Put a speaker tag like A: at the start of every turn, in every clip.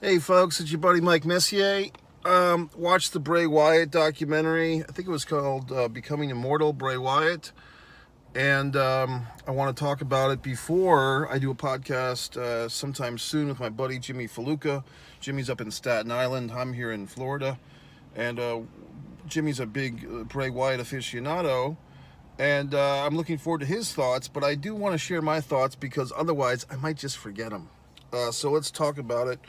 A: Hey folks, it's your buddy Mike Messier. Watched the Bray Wyatt documentary. I think it was called Becoming Immortal, Bray Wyatt. And I want to talk about it before I do a podcast sometime soon with my buddy Jimmy Faluca. Jimmy's up in Staten Island. I'm here in Florida. And Jimmy's a big Bray Wyatt aficionado. And I'm looking forward to his thoughts, but I do want to share my thoughts because otherwise I might just forget them. So let's talk about it.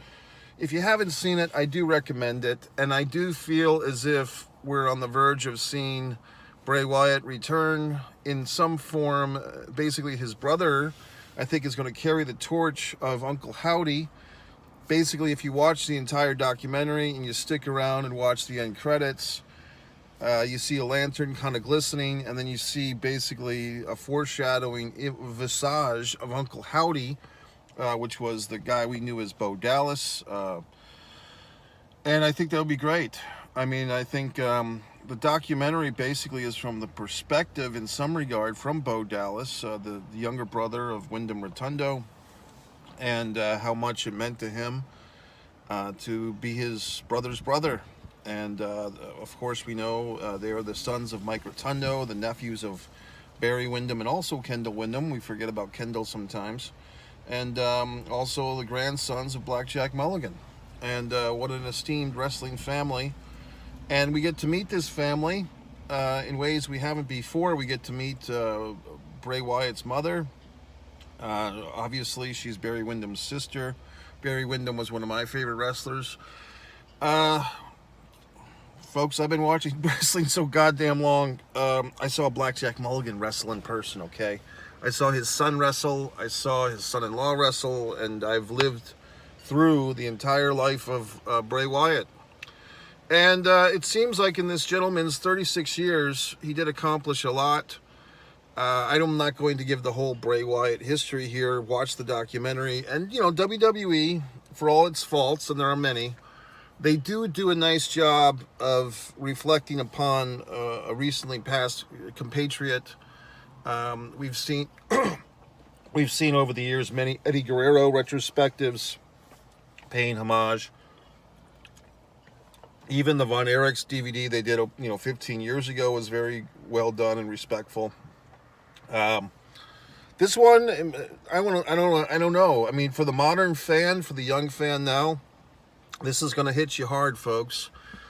A: If you haven't seen it, I do recommend it, and I do feel as if we're on the verge of seeing Bray Wyatt return in some form. Basically, his brother, I think, is going to carry the torch of Uncle Howdy. Basically, if you watch the entire documentary and you stick around and watch the end credits, you see a lantern kind of glistening, and then you see basically a foreshadowing visage of Uncle Howdy, which was the guy we knew as Bo Dallas. And I think that would be great. I mean, I think the documentary basically is from the perspective, in some regard, from Bo Dallas, the younger brother of Wyndham Rotundo, and how much it meant to him to be his brother's brother. And of course, we know they are the sons of Mike Rotundo, the nephews of Barry Windham, and also Kendall Windham. We forget about Kendall sometimes. And also the grandsons of Blackjack Mulligan. And what an esteemed wrestling family. And we get to meet this family in ways we haven't before. We get to meet Bray Wyatt's mother. Obviously, she's Barry Windham's sister. Barry Windham was one of my favorite wrestlers. Folks, I've been watching wrestling so goddamn long. I saw Blackjack Mulligan wrestle in person, okay? I saw his son wrestle, I saw his son-in-law wrestle, and I've lived through the entire life of Bray Wyatt. And it seems like in this gentleman's 36 years, he did accomplish a lot. I'm not going to give the whole Bray Wyatt history here. Watch the documentary. And, you know, WWE, for all its faults, and there are many, they do a nice job of reflecting upon a recently passed compatriot. We've seen over the years many Eddie Guerrero retrospectives paying homage. Even the Von Erichs DVD they did 15 years ago was very well done and respectful. This one, I don't know. I mean, for the modern fan, for the young fan now, this is going to hit you hard, folks.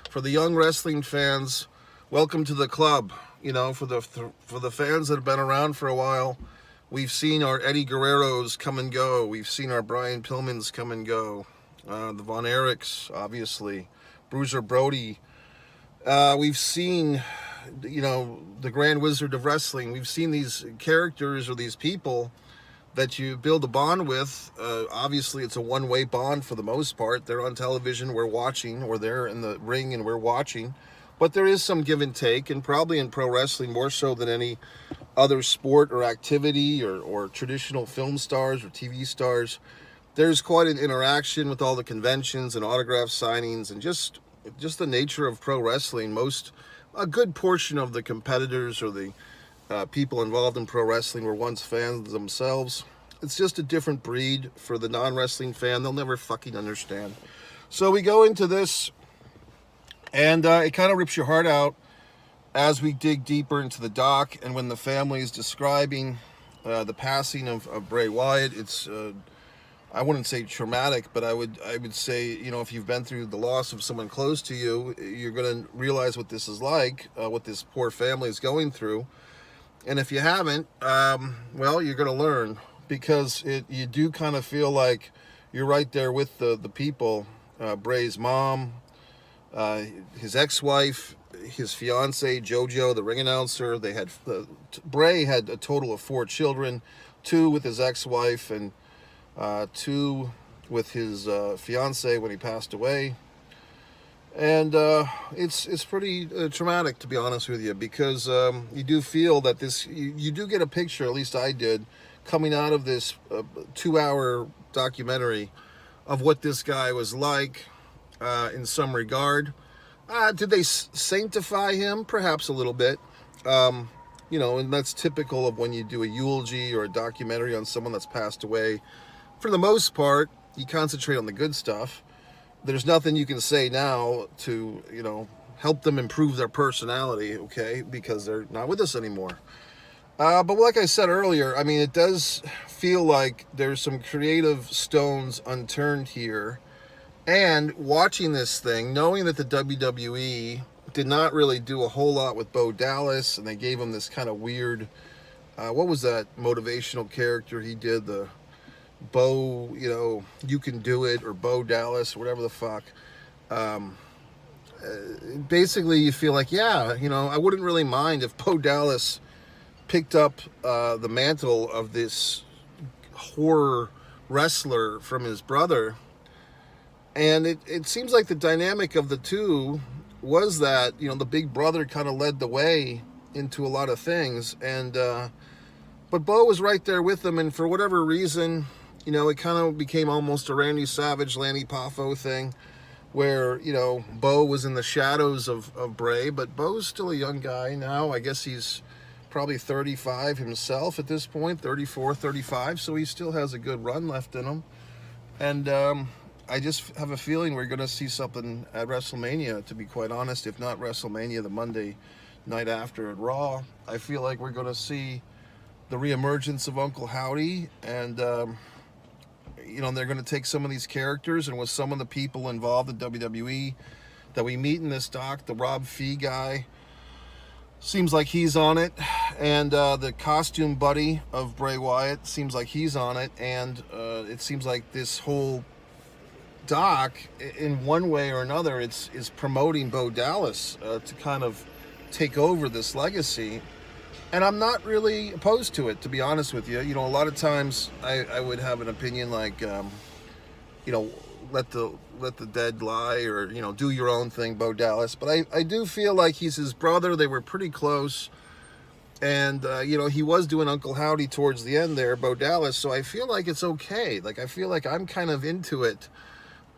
A: For the young wrestling fans, welcome to the club. You know, for the fans that have been around for a while, we've seen our Eddie Guerreros come and go. We've seen our Brian Pillmans come and go. The Von Erichs, obviously. Bruiser Brody. We've seen, the Grand Wizard of Wrestling. We've seen these characters or these people that you build a bond with. Obviously, it's a one-way bond for the most part. They're on television, we're watching, or they're in the ring and we're watching. But there is some give and take, and probably in pro wrestling more so than any other sport or activity or traditional film stars or TV stars. There's quite an interaction with all the conventions and autograph signings and just the nature of pro wrestling. A good portion of the competitors or the people involved in pro wrestling were once fans themselves. It's just a different breed for the non-wrestling fan. They'll never fucking understand. So we go into this, and it kind of rips your heart out as we dig deeper into the doc. And when the family is describing the passing of Bray Wyatt, it's I wouldn't say traumatic, but I would say, if you've been through the loss of someone close to you, you're going to realize what this is like, what this poor family is going through. And if you haven't, well, you're going to learn, because you do kind of feel like you're right there with the people. Bray's mom, his ex-wife, his fiance JoJo, the ring announcer. Bray had a total of 4 children, 2 with his ex-wife and 2 with his fiance when he passed away. And it's pretty traumatic, to be honest with you, because you do feel that you do get a picture, at least I did, coming out of this 2-hour documentary of what this guy was like in some regard. Did they sanctify him? Perhaps a little bit. And that's typical of when you do a eulogy or a documentary on someone that's passed away. For the most part, you concentrate on the good stuff. there's nothing you can say now to, help them improve their personality, okay, because they're not with us anymore. But like I said earlier, I mean, it does feel like there's some creative stones unturned here. And watching this thing, knowing that the WWE did not really do a whole lot with Bo Dallas, and they gave him this kind of weird, what was that motivational character he did? The Bo, you can do it, or Bo Dallas, or whatever the fuck. Basically, you feel like, yeah, I wouldn't really mind if Bo Dallas picked up the mantle of this horror wrestler from his brother. And it seems like the dynamic of the two was that, the big brother kind of led the way into a lot of things. And but Bo was right there with them, and for whatever reason, it kind of became almost a Randy Savage, Lanny Poffo thing, where, Bo was in the shadows of Bray, but Bo's still a young guy now. I guess he's probably 35 himself at this point, 34, 35, so he still has a good run left in him. And I just have a feeling we're going to see something at WrestleMania, to be quite honest, if not WrestleMania, the Monday night after at Raw. I feel like we're going to see the reemergence of Uncle Howdy, and they're going to take some of these characters, and with some of the people involved in WWE that we meet in this doc, the Rob Fee guy, seems like he's on it, and the costume buddy of Bray Wyatt seems like he's on it, and it seems like this whole doc, in one way or another, is promoting Bo Dallas to kind of take over this legacy. And I'm not really opposed to it, to be honest with you. A lot of times I would have an opinion like, let the dead lie, or, do your own thing, Bo Dallas. But I do feel like he's his brother. They were pretty close. And, he was doing Uncle Howdy towards the end there, Bo Dallas. So I feel like it's okay. Like, I feel like I'm kind of into it.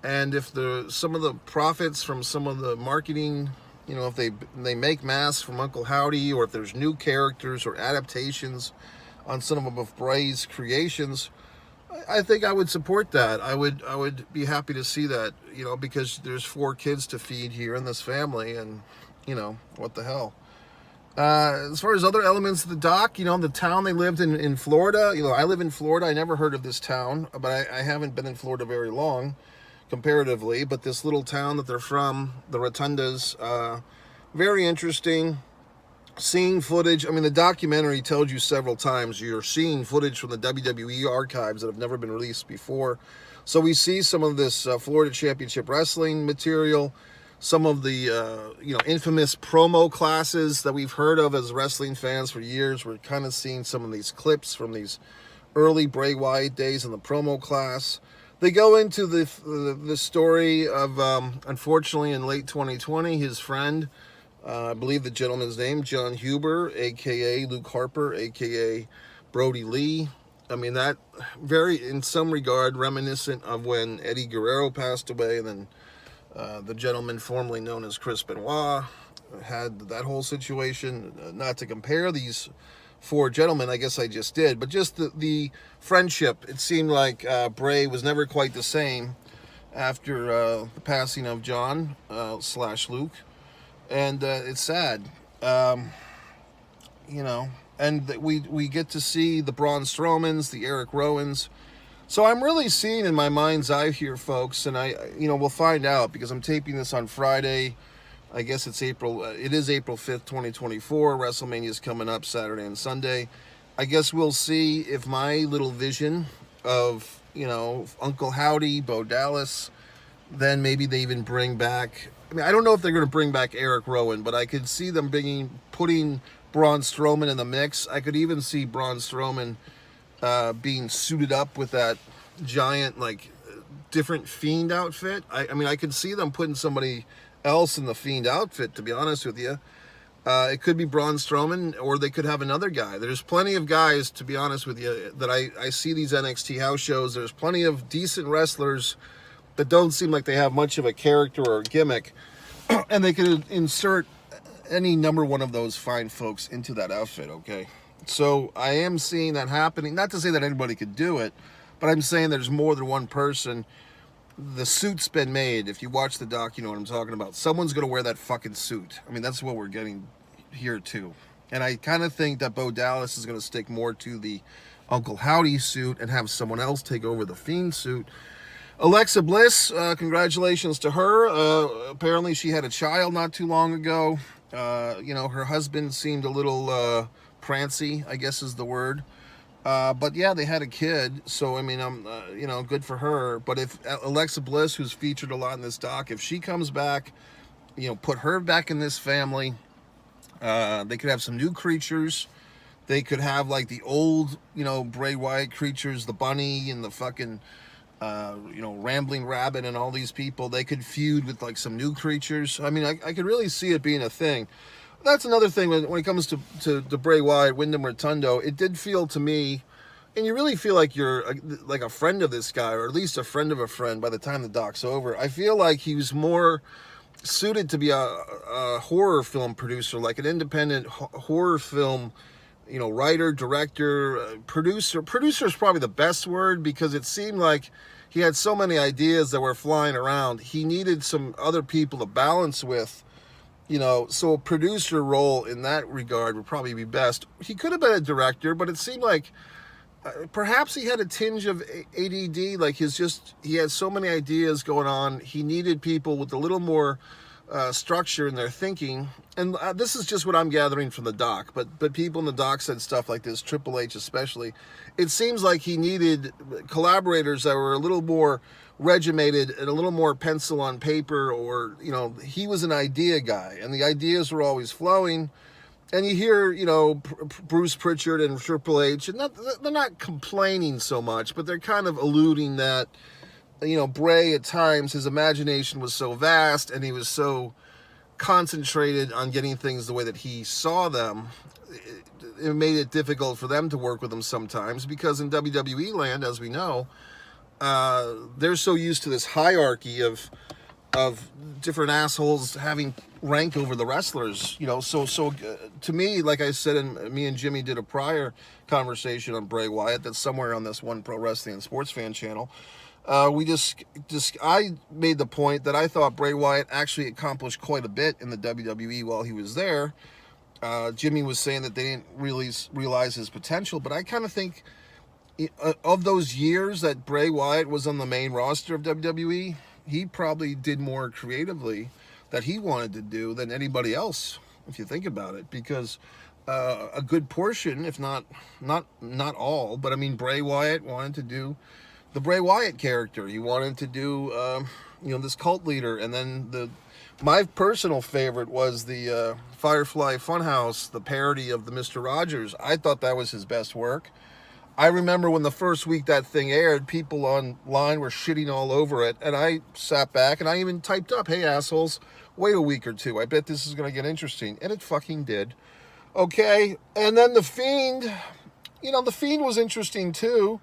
A: And if some of the profits from some of the marketing, if they make masks from Uncle Howdy, or if there's new characters or adaptations on some of Bray's creations, I think I would support that. I would be happy to see that, because there's 4 kids to feed here in this family, and, what the hell. As far as other elements of the doc, the town they lived in Florida, I live in Florida. I never heard of this town, but I haven't been in Florida very long, comparatively, but this little town that they're from, the Rotundas, very interesting. Seeing footage, the documentary tells you several times you're seeing footage from the WWE archives that have never been released before. So we see some of this Florida Championship Wrestling material, some of the infamous promo classes that we've heard of as wrestling fans for years. We're kind of seeing some of these clips from these early Bray Wyatt days in the promo class. They go into the story of, unfortunately, in late 2020, his friend, I believe the gentleman's name, John Huber, a.k.a. Luke Harper, a.k.a. Brody Lee. That very, in some regard, reminiscent of when Eddie Guerrero passed away, and then the gentleman formerly known as Chris Benoit had that whole situation. Not to compare these 4 gentlemen, I guess I just did, but just the friendship. It seemed like Bray was never quite the same after the passing of John / Luke, and it's sad, and we get to see the Braun Strowmans, the Eric Rowans. So I'm really seeing in my mind's eye here, folks, and we'll find out, because I'm taping this on Friday. I guess it is April 5th, 2024. WrestleMania is coming up Saturday and Sunday. I guess we'll see if my little vision of, Uncle Howdy, Bo Dallas, then maybe they even bring back, I don't know if they're going to bring back Eric Rowan, but I could see them putting Braun Strowman in the mix. I could even see Braun Strowman being suited up with that giant, different Fiend outfit. I could see them putting somebody else in the Fiend outfit, to be honest with you. It could be Braun Strowman, or they could have another guy. There's plenty of guys, to be honest with you, that I see these NXT house shows. There's plenty of decent wrestlers that don't seem like they have much of a character or a gimmick, and they could insert any number one of those fine folks into that outfit, okay? So I am seeing that happening. Not to say that anybody could do it, but I'm saying there's more than one person the suit's been made. If you watch the doc, you know what I'm talking about. Someone's going to wear that fucking suit. I mean, that's what we're getting here, too. And I kind of think that Bo Dallas is going to stick more to the Uncle Howdy suit and have someone else take over the Fiend suit. Alexa Bliss, congratulations to her. Apparently she had a child not too long ago. You know, her husband seemed a little prancy, I guess is the word. But yeah, they had a kid, so I mean, you know, good for her. But if Alexa Bliss, who's featured a lot in this doc, if she comes back, you know, put her back in this family, they could have some new creatures. They could have like the old, you know, Bray Wyatt creatures, the bunny and the fucking, you know, rambling rabbit and all these people. They could feud with like some new creatures. I mean, I could really see it being a thing. That's another thing when it comes to Bray Wyatt, Wyndham Rotundo. It did feel to me, and you really feel like you're like a friend of this guy, or at least a friend of a friend by the time the doc's over. I feel like he was more suited to be a horror film producer, like an independent horror film, you know, writer, director, producer. Producer is probably the best word, because it seemed like he had so many ideas that were flying around. He needed some other people to balance with. You know, so a producer role in that regard would probably be best. He could have been a director, but it seemed like perhaps he had a tinge of ADD. Like he had so many ideas going on. He needed people with a little more structure in their thinking. And this is just what I'm gathering from the doc. But people in the doc said stuff like this, Triple H especially. It seems like he needed collaborators that were a little more regimented and a little more pencil on paper, or, you know, he was an idea guy and the ideas were always flowing. And you hear, you know, Bruce Pritchard and Triple H, and they're not complaining so much, but they're kind of alluding that, you know, Bray at times, his imagination was so vast and he was so concentrated on getting things the way that he saw them. It made it difficult for them to work with him sometimes, because in WWE land, as we know, they're so used to this hierarchy of different assholes having rank over the wrestlers, you know. So to me, like I said, and me and Jimmy did a prior conversation on Bray Wyatt that's somewhere on this One Pro Wrestling and Sports Fan channel. I made the point that I thought Bray Wyatt actually accomplished quite a bit in the WWE while he was there. Jimmy was saying that they didn't really realize his potential, but I kind of think of those years that Bray Wyatt was on the main roster of WWE, he probably did more creatively that he wanted to do than anybody else, if you think about it, because a good portion, if not all, but I mean, Bray Wyatt wanted to do the Bray Wyatt character. He wanted to do, you know, this cult leader. And then my personal favorite was the Firefly Funhouse, the parody of the Mr. Rogers. I thought that was his best work. I remember when the first week that thing aired, people online were shitting all over it, and I sat back and I even typed up, "Hey assholes, wait a week or two. I bet this is going to get interesting." And it fucking did. Okay, and then The Fiend, you know, The Fiend was interesting too.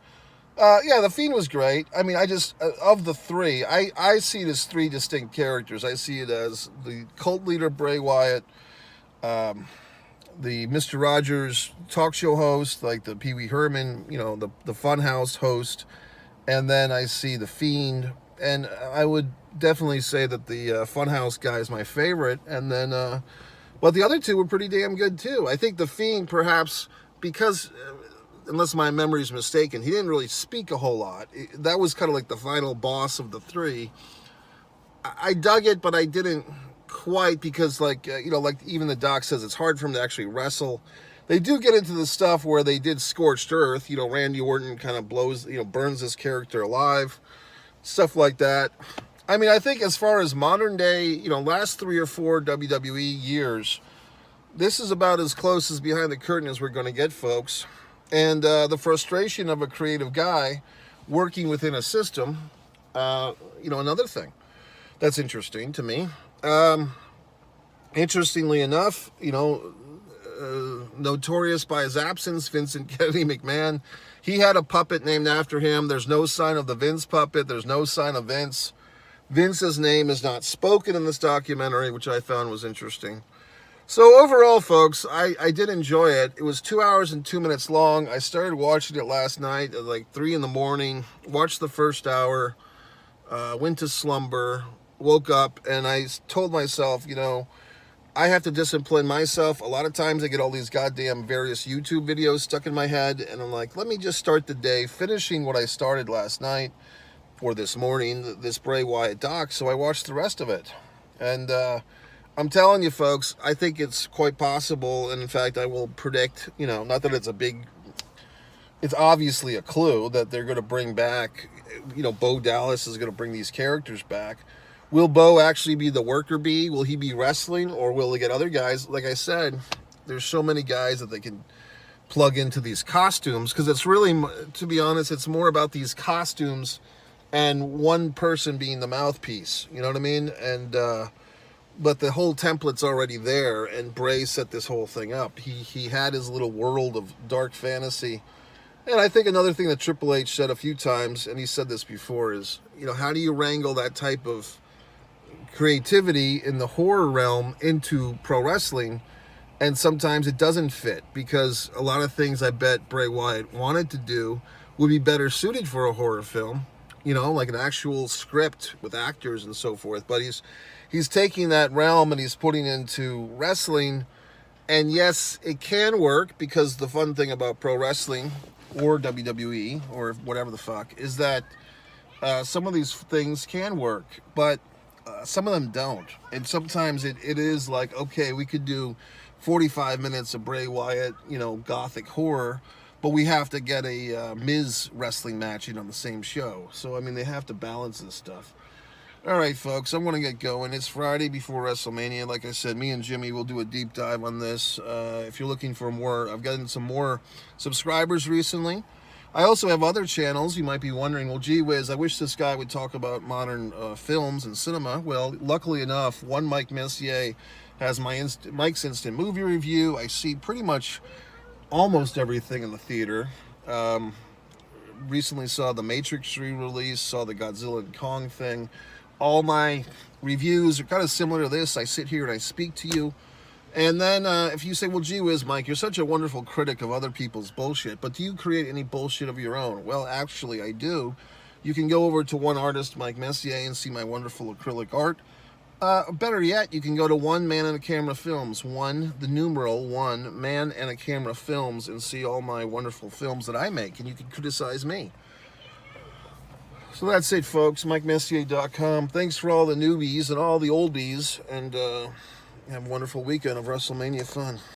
A: Yeah, The Fiend was great. I mean, I just, of the three, I see it as three distinct characters. I see it as the cult leader Bray Wyatt, the Mr. Rogers talk show host, like the Pee Wee Herman, you know, the Funhouse host, and then I see The Fiend, and I would definitely say that the Funhouse guy is my favorite, and then, but the other two were pretty damn good too. I think The Fiend, perhaps, because, unless my memory is mistaken, he didn't really speak a whole lot. That was kind of like the final boss of the three. I dug it, but I didn't quite, because like you know, like even the doc says, it's hard for him to actually wrestle. They do get into the stuff where they did Scorched Earth, you know, Randy Orton kind of burns this character alive, stuff like that. I mean, I think as far as modern day, you know, last 3 or 4 WWE years, this is about as close as behind the curtain as we're going to get, folks. And the frustration of a creative guy working within a system, you know, another thing that's interesting to me. Interestingly enough, you know, notorious by his absence, Vincent Kennedy McMahon, he had a puppet named after him. There's no sign of the Vince puppet. There's no sign of Vince. Vince's name is not spoken in this documentary, which I found was interesting. So overall, folks, I did enjoy it. It was 2 hours and 2 minutes long. I started watching it last night at like 3 in the morning, watched the first hour. went to slumber, woke up, and I told myself, you know, I have to discipline myself. A lot of times I get all these goddamn various YouTube videos stuck in my head, and I'm like, let me just start the day finishing what I started last night or this morning, this Bray Wyatt doc. So I watched the rest of it. And I'm telling you, folks, I think it's quite possible. And in fact, I will predict, you know, not that it's a big, it's obviously a clue that they're going to bring back, you know, Bo Dallas is going to bring these characters back. Will Bo actually be the worker bee? Will he be wrestling, or will they get other guys? Like I said, there's so many guys that they can plug into these costumes, because it's really, to be honest, it's more about these costumes and one person being the mouthpiece. You know what I mean? And but the whole template's already there, and Bray set this whole thing up. He had his little world of dark fantasy. And I think another thing that Triple H said a few times, and he said this before, is, you know, how do you wrangle that type of creativity in the horror realm into pro wrestling? And sometimes it doesn't fit, because a lot of things I bet Bray Wyatt wanted to do would be better suited for a horror film, you know, like an actual script with actors and so forth. But he's taking that realm and he's putting it into wrestling. And yes, it can work, because the fun thing about pro wrestling or WWE or whatever the fuck is that some of these things can work, but some of them don't. And sometimes it is like, okay, we could do 45 minutes of Bray Wyatt, you know, gothic horror, but we have to get a Miz wrestling match in on the same show. So, I mean, they have to balance this stuff. All right, folks, I'm going to get going. It's Friday before WrestleMania. Like I said, me and Jimmy will do a deep dive on this. If you're looking for more, I've gotten some more subscribers recently. I also have other channels. You might be wondering, well, gee whiz, I wish this guy would talk about modern films and cinema. Well, luckily enough, one Mike Messier has Mike's Instant Movie Review. I see pretty much almost everything in the theater. Recently saw the Matrix re-release, saw the Godzilla and Kong thing. All my reviews are kind of similar to this. I sit here and I speak to you. And then if you say, well, gee whiz, Mike, you're such a wonderful critic of other people's bullshit, but do you create any bullshit of your own? Well, actually, I do. You can go over to one artist, Mike Messier, and see my wonderful acrylic art. Better yet, you can go to One Man and a Camera Films, one, the numeral, One Man and a Camera Films, and see all my wonderful films that I make, and you can criticize me. So that's it, folks. MikeMessier.com. Thanks for all the newbies and all the oldies, and have a wonderful weekend of WrestleMania fun.